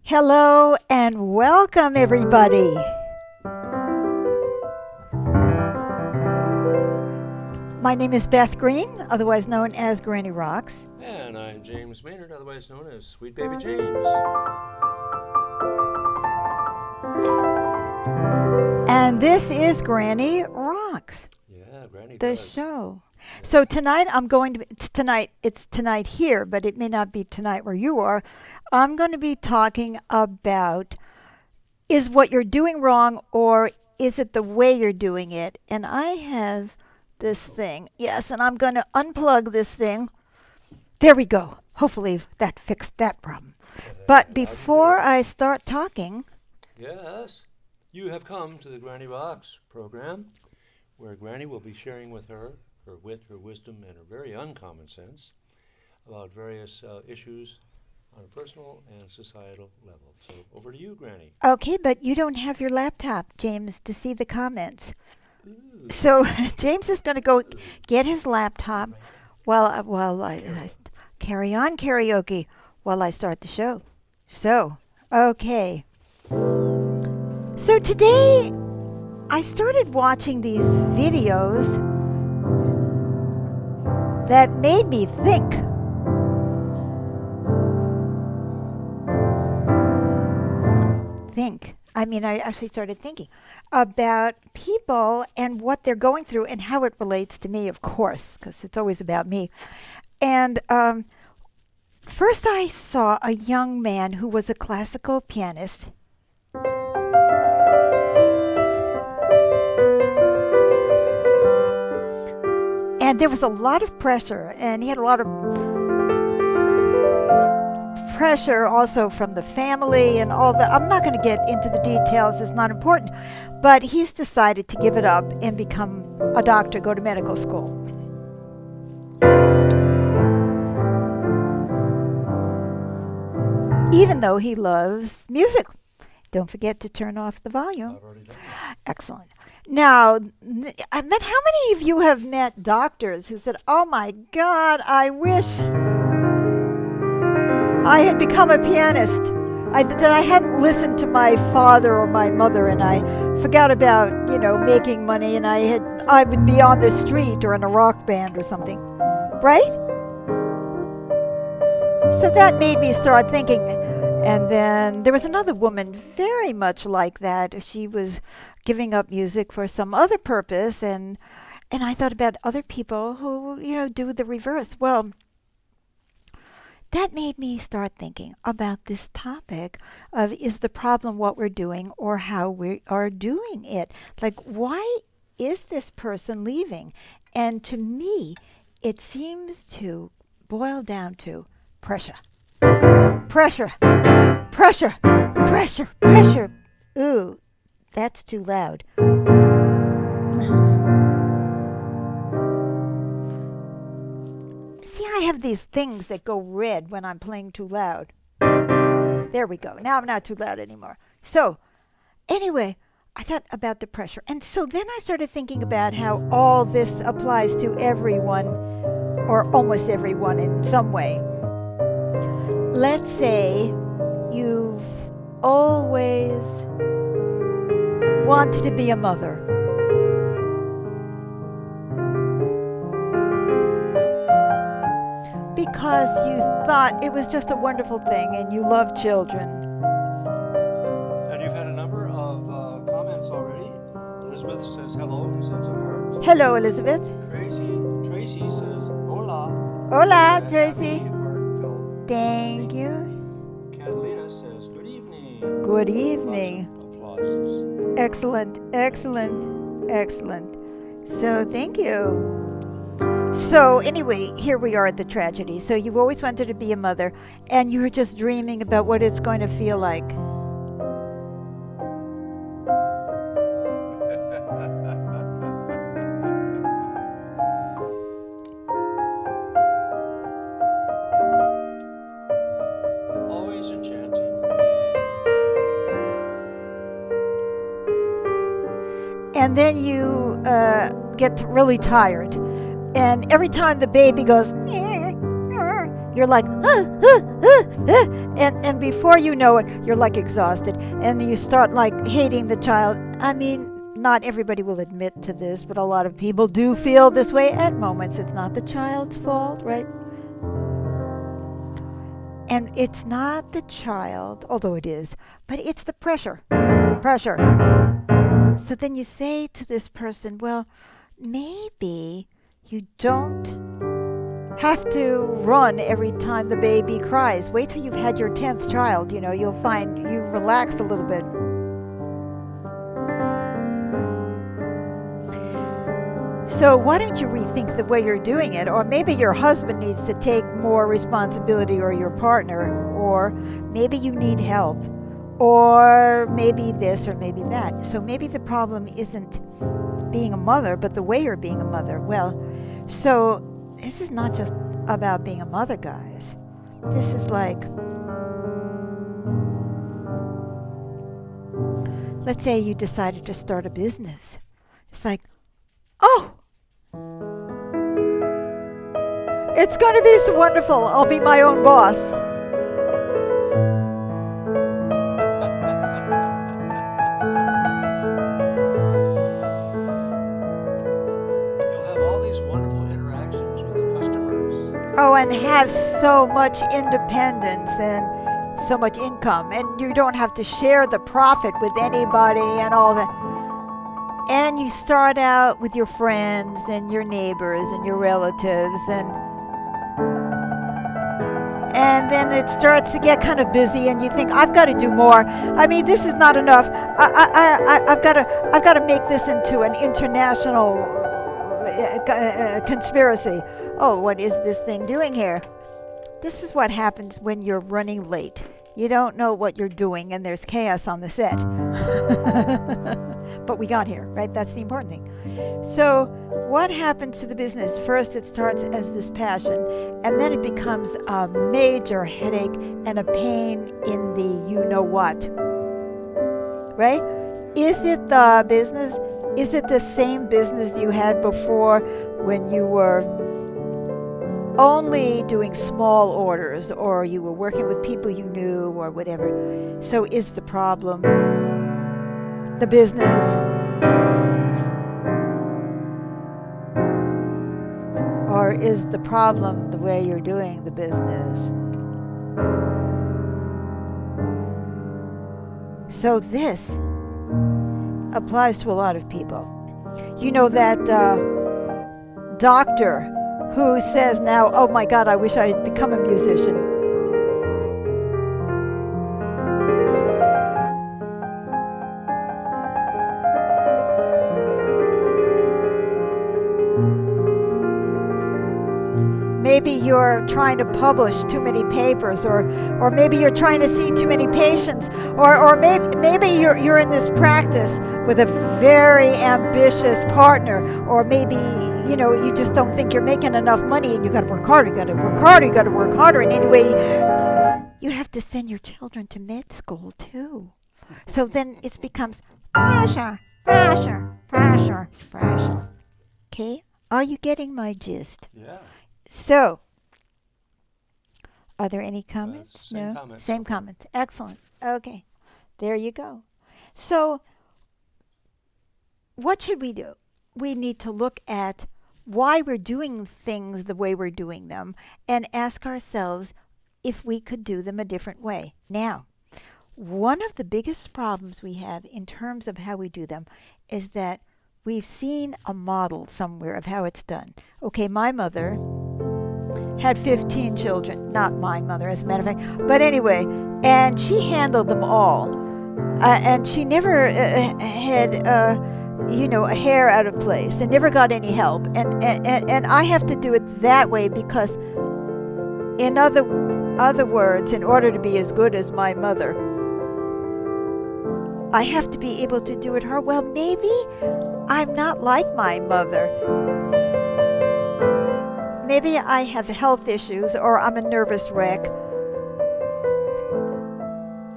Hello and welcome, everybody. My name is Beth Green, otherwise known as Granny Rocks. And I'm James Maynard, otherwise known as Sweet Baby James. And this is Granny Rocks, Yeah, Granny the does. show. So tonight it's tonight here, but it may not be tonight where you are. I'm going to be talking about, is what you're doing wrong or is it the way you're doing it? And I have this thing. Yes, and I'm going to unplug this thing. There we go. Hopefully that fixed that problem. But before I start talking, Yes, you have come to the Granny Rocks program, where Granny will be sharing with her wit, her wisdom, and her very uncommon sense about various issues on a personal and societal level. So over to you, Granny. okay, but you don't have your laptop, James, to see the comments. Ooh. So James is going to go get his laptop while I carry on karaoke while I start the show. So, okay. So today I started watching these videos that made me think. I actually started thinking about people and what they're going through and how it relates to me, of course, because it's always about me. And first, I saw a young man who was a classical pianist. And there was a lot of pressure, and he had a lot of pressure also from the family and all that. I'm not going to get into the details, it's not important. But he's decided to give it up and become a doctor, go to medical school. Even though he loves music. Don't forget to turn off the volume. I've already done Excellent. Now, I met how many of you have met doctors who said, "Oh my God, I wish I had become a pianist. That I hadn't listened to my father or my mother, and I forgot about making money, and I would be on the street or in a rock band or something, right?" So that made me start thinking. And then there was another woman very much like that. She was giving up music for some other purpose, and I thought about other people who do the reverse. Well, that made me start thinking about this topic of, is the problem what we're doing or how we are doing it? Like, why is this person leaving? And to me, it seems to boil down to pressure. Pressure, pressure, pressure, pressure. Ooh, that's too loud. See, I have these things that go red when I'm playing too loud. There we go. Now I'm not too loud anymore. So, anyway, I thought about the pressure. And so then I started thinking about how all this applies to everyone, or almost everyone in some way. Let's say you've always wanted to be a mother. Because you thought it was just a wonderful thing and you love children. And you've had a number of comments already. Elizabeth says hello and sends a heart. Hello, Elizabeth. Tracy says hola. Hola, And Tracy. happy heartfelt Thank listening. you. Catalina says good evening. Good Lots evening. of applauses. Excellent, excellent, excellent. So, thank you. So, anyway, here we are at the tragedy. So, you've always wanted to be a mother, and you're just dreaming about what it's going to feel like. Always enchanting. And then you get really tired. And every time the baby goes, you're like, and before you know it, you're like exhausted, and you start like hating the child. I mean, not everybody will admit to this, but a lot of people do feel this way at moments. It's not the child's fault, right? And it's not the child, although it is, but it's the pressure. Pressure. So then you say to this person, well, maybe you don't have to run every time the baby cries. Wait till you've had your 10th child, you'll find you relaxed a little bit. So why don't you rethink the way you're doing it? Or maybe your husband needs to take more responsibility, or your partner, or maybe you need help, or maybe this or maybe that. So maybe the problem isn't being a mother, but the way you're being a mother. Well, so this is not just about being a mother, guys. This is like, let's say you decided to start a business. It's like, oh, it's going to be so wonderful. I'll be my own boss. You'll have all these wonderful interactions with the customers. Oh, and have so much independence and so much income. And you don't have to share the profit with anybody and all that. And you start out with your friends and your neighbors and your relatives, and then it starts to get kind of busy, and you think, I've got to do more. I mean, this is not enough. I've got to make this into an international conspiracy. Oh, what is this thing doing here? This is what happens when you're running late. You don't know what you're doing, and there's chaos on the set. But we got here, right? That's the important thing. So what happens to the business? First, it starts as this passion, and then it becomes a major headache and a pain in the you-know-what. Right? Is it the business? Is it the same business you had before when you were only doing small orders, or you were working with people you knew, or whatever? So is the problem the business? Or is the problem the way you're doing the business? So this applies to a lot of people. You know that doctor who says now, oh my God, I wish I had become a musician. Maybe you're trying to publish too many papers, or maybe you're trying to see too many patients, or maybe you're in this practice with a very ambitious partner, or maybe you just don't think you're making enough money, and you got to work harder, and anyway, you have to send your children to med school too. So then it becomes pressure. Okay, are you getting my gist? Yeah. So, are there any comments? Same No? comments. Same comments. Excellent. Okay. There you go. So, what should we do? We need to look at why we're doing things the way we're doing them and ask ourselves if we could do them a different way. Now, one of the biggest problems we have in terms of how we do them is that we've seen a model somewhere of how it's done. Okay, my mother had 15 children. Not my mother, as a matter of fact. But anyway, and she handled them all. And she never had, a hair out of place, and never got any help. And I have to do it that way because, in other words, in order to be as good as my mother, I have to be able to do it her. Well, maybe I'm not like my mother. Maybe I have health issues, or I'm a nervous wreck.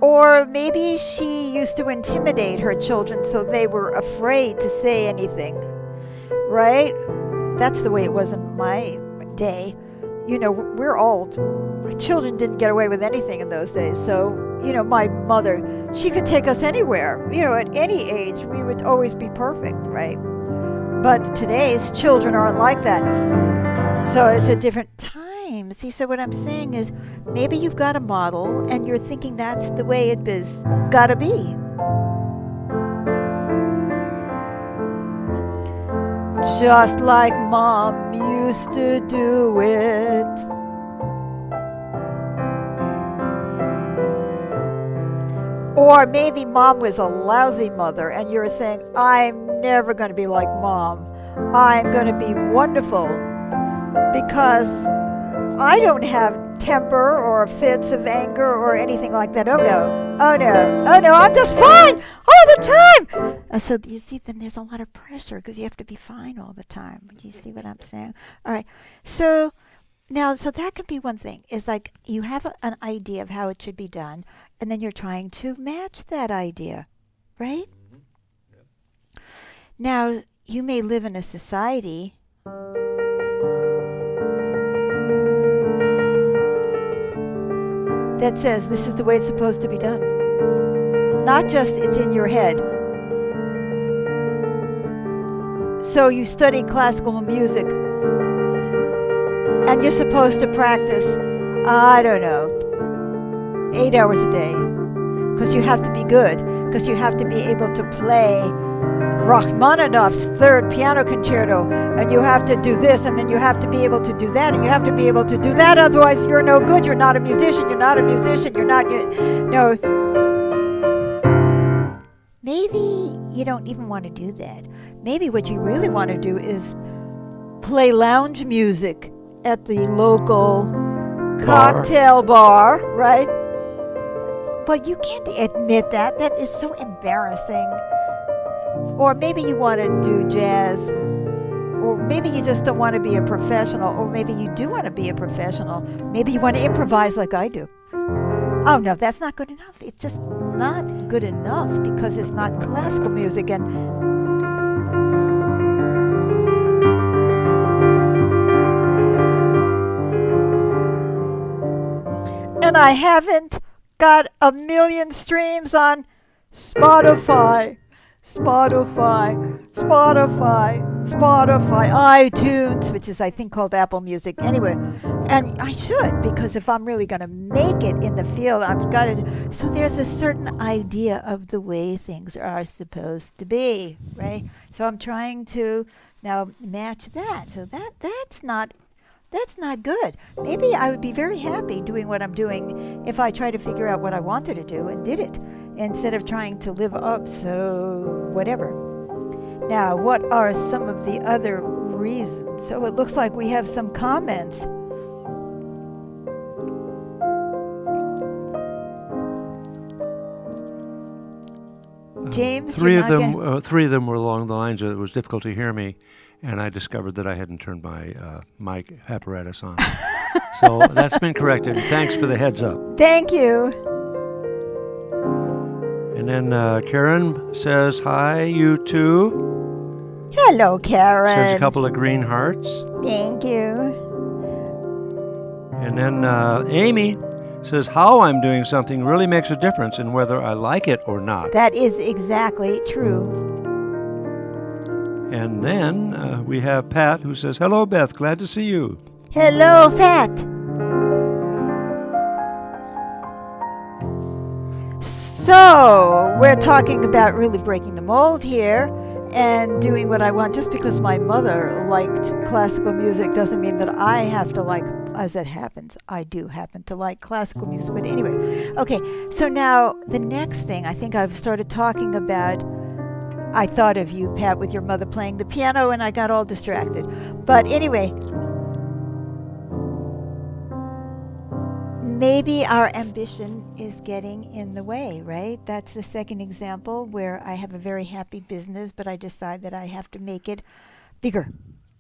Or maybe she used to intimidate her children so they were afraid to say anything. Right? That's the way it was in my day. we're old. Children didn't get away with anything in those days. So, my mother, she could take us anywhere. At any age, we would always be perfect, right? But today's children aren't like that. So it's a different time. See, so what I'm saying is maybe you've got a model and you're thinking that's the way it's got to be. Just like Mom used to do it. Or maybe Mom was a lousy mother and you're saying, I'm never going to be like Mom. I'm going to be wonderful because I don't have temper or fits of anger or anything like that. Oh no, I'm just fine all the time. So you see, then there's a lot of pressure because you have to be fine all the time. Do you see what I'm saying? All right. So that can be one thing. Is like you have an idea of how it should be done, and then you're trying to match that idea, right? Mm-hmm. Yep. Now, you may live in a society that says this is the way it's supposed to be done. Not just it's in your head. So you study classical music and you're supposed to practice, I don't know, 8 hours a day. Because you have to be good. Because you have to be able to play Rachmaninoff's third piano concerto. And you have to do this, and then you have to be able to do that, and you have to be able to do that. Otherwise, you're no good. You're not a musician. You're not a musician. You're not... No. Maybe you don't even want to do that. Maybe what you really want to do is play lounge music at the local cocktail bar, right? But you can't admit that. That is so embarrassing. Or maybe you want to do jazz. Or maybe you just don't want to be a professional. Or maybe you do want to be a professional. Maybe you want to improvise like I do. Oh, no, that's not good enough. It's just not good enough because it's not classical music. And I haven't got 1 million streams on Spotify, iTunes, which is I think called Apple Music. Anyway, and I should, because if I'm really going to make it in the field, I've got to. So there's a certain idea of the way things are supposed to be, right? So I'm trying to now match that. So that's not good. Maybe I would be very happy doing what I'm doing if I try to figure out what I wanted to do and did it, instead of trying to live up, so whatever. Now, what are some of the other reasons? So it looks like we have some comments. James? Three of them were along the lines of it was difficult to hear me, and I discovered that I hadn't turned my mic apparatus on. So that's been corrected. Thanks for the heads up. Thank you. And then Karen says, hi, you too. Hello, Karen. Sends a couple of green hearts. Thank you. And then Amy says, how I'm doing something really makes a difference in whether I like it or not. That is exactly true. And then we have Pat who says, hello, Beth, glad to see you. Hello, Pat. So, we're talking about really breaking the mold here and doing what I want. Just because my mother liked classical music doesn't mean that I have to like, as it happens, I do happen to like classical music. But anyway, okay, so now the next thing I think I've started talking about, I thought of you, Pat, with your mother playing the piano, and I got all distracted. But anyway, maybe our ambition is getting in the way, right? That's the second example where I have a very happy business, but I decide that I have to make it bigger,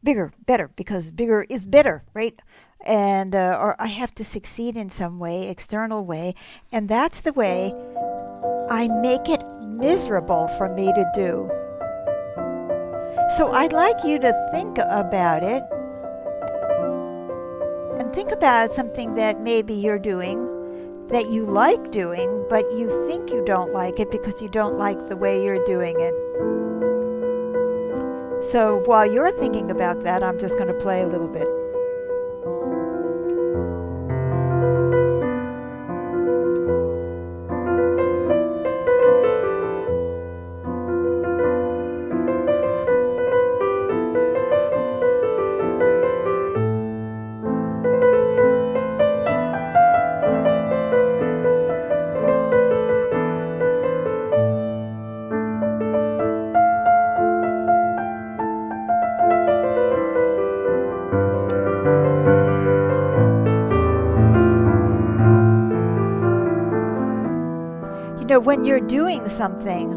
better, because bigger is better, right? And or I have to succeed in some way, external way, and that's the way I make it miserable for me to do. So I'd like you to think about it And think about something that maybe you're doing that you like doing, but you think you don't like it because you don't like the way you're doing it. So while you're thinking about that, I'm just going to play a little bit. When you're doing something,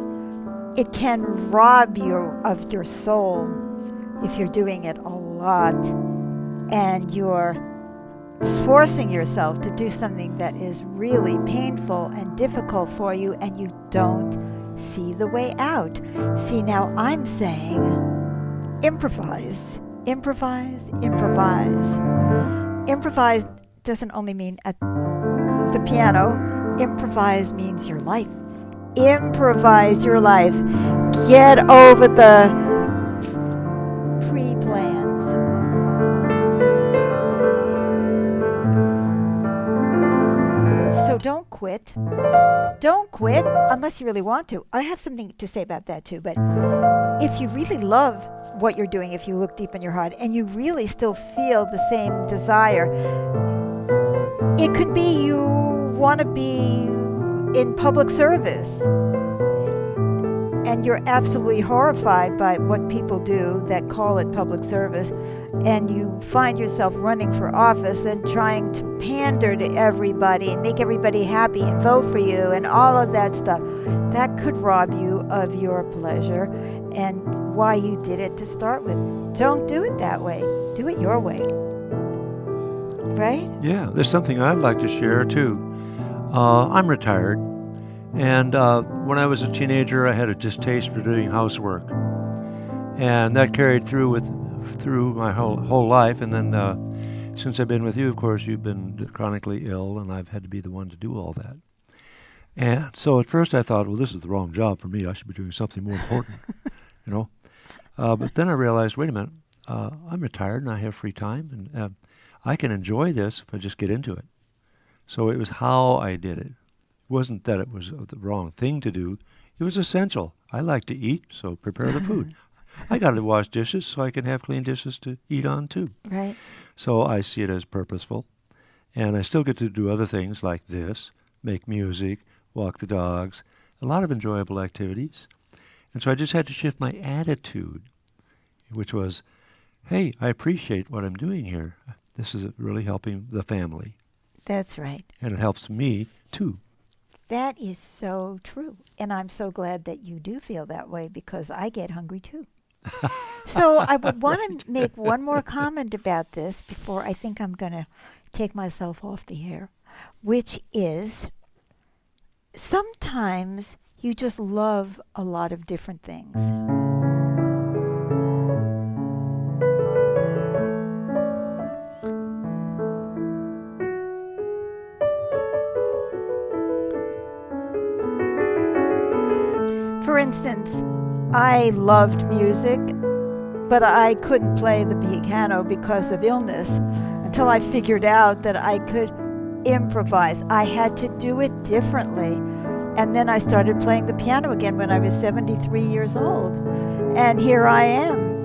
it can rob you of your soul if you're doing it a lot and you're forcing yourself to do something that is really painful and difficult for you and you don't see the way out. See, now I'm saying improvise, improvise, improvise. Improvise doesn't only mean at the piano. Improvise means your life. Improvise your life. Get over the pre-plans. So don't quit. Don't quit unless you really want to. I have something to say about that too, but if you really love what you're doing, if you look deep in your heart and you really still feel the same desire, it could be you want to be in public service and you're absolutely horrified by what people do that call it public service, and you find yourself running for office and trying to pander to everybody and make everybody happy and vote for you and all of that stuff. That could rob you of your pleasure and why you did it to start with. Don't do it that way. Do it your way. Right? Yeah, there's something I'd like to share too. I'm retired, and when I was a teenager, I had a distaste for doing housework, and that carried through my whole life. And then since I've been with you, of course, you've been chronically ill, and I've had to be the one to do all that. And so at first I thought, well, this is the wrong job for me. I should be doing something more important, you know. But then I realized, wait a minute, I'm retired and I have free time, and I can enjoy this if I just get into it. So it was how I did it. It wasn't that it was the wrong thing to do. It was essential. I like to eat, so prepare the food. I got to wash dishes so I can have clean dishes to eat on too. Right. So I see it as purposeful. And I still get to do other things like this, make music, walk the dogs, a lot of enjoyable activities. And so I just had to shift my attitude, which was, hey, I appreciate what I'm doing here. This is really helping the family. That's right. And it helps me, too. That is so true. And I'm so glad that you do feel that way because I get hungry, too. So I would want to make one more comment about this before I think I'm going to take myself off the air, which is sometimes you just love a lot of different things. For instance, I loved music, but I couldn't play the piano because of illness until I figured out that I could improvise. I had to do it differently. And then I started playing the piano again when I was 73 years old. And here I am.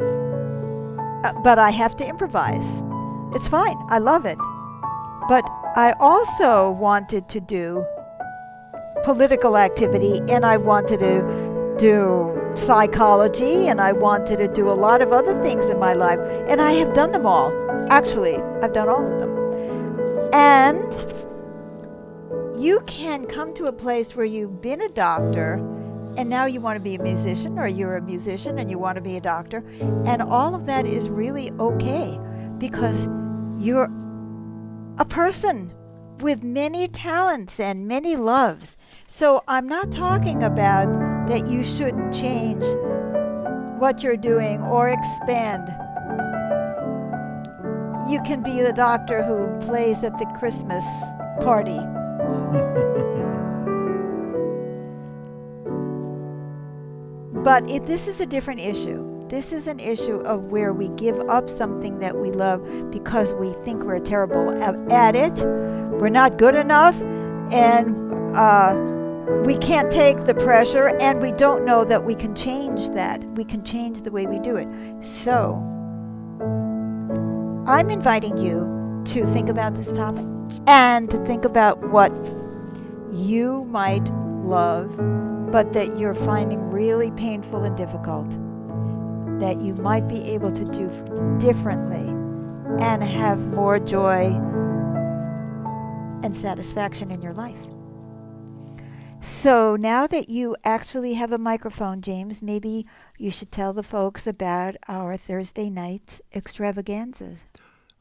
But I have to improvise. It's fine. I love it. But I also wanted to do political activity, and I wanted to do psychology, and I wanted to do a lot of other things in my life. And I have done them all. Actually, I've done all of them. And you can come to a place where you've been a doctor and now you want to be a musician, or you're a musician and you want to be a doctor. And all of that is really okay because you're a person with many talents and many loves. So I'm not talking about that you shouldn't change what you're doing or expand you can be the doctor who plays at the Christmas party. But this is a different issue. This is an issue of where we give up something that we love because we think we're terrible at it. We're not good enough, and we can't take the pressure, and we don't know that we can change that. We can change the way we do it. So, I'm inviting you to think about this topic and to think about what you might love, but that you're finding really painful and difficult, that you might be able to do differently and have more joy and satisfaction in your life. So now that you actually have a microphone, James, maybe you should tell the folks about our Thursday night extravaganzas.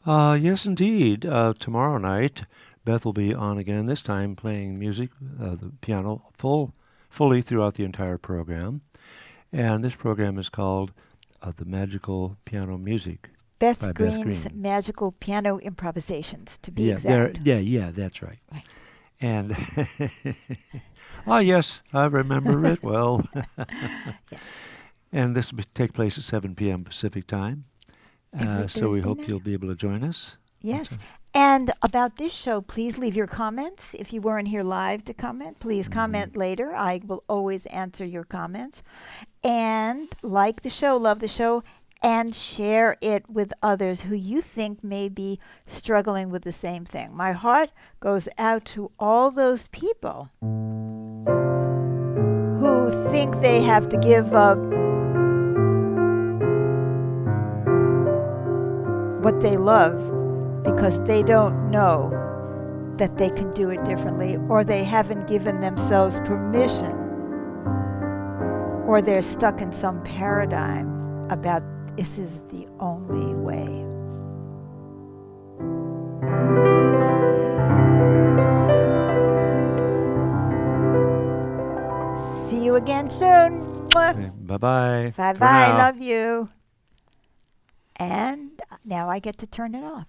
Yes, indeed. Tomorrow night, Beth will be on again, this time playing music, the piano, fully throughout the entire program. And this program is called The Magical Piano Music. Beth by Green's Beth Green. Magical Piano Improvisations, to be exact. Yeah, that's right. And, oh yes, I remember it well. And this will take place at 7 p.m. Pacific time. So we hope you'll be able to join us. Yes. And about this show, please leave your comments. If you weren't here live to comment, please comment later. I will always answer your comments. And like the show, love the show, and share it with others who you think may be struggling with the same thing. My heart goes out to all those people who think they have to give up what they love because they don't know that they can do it differently, or they haven't given themselves permission, or they're stuck in some paradigm about this is the only way. See you again soon. Okay, bye-bye. Bye-bye. Love you. And now I get to turn it off.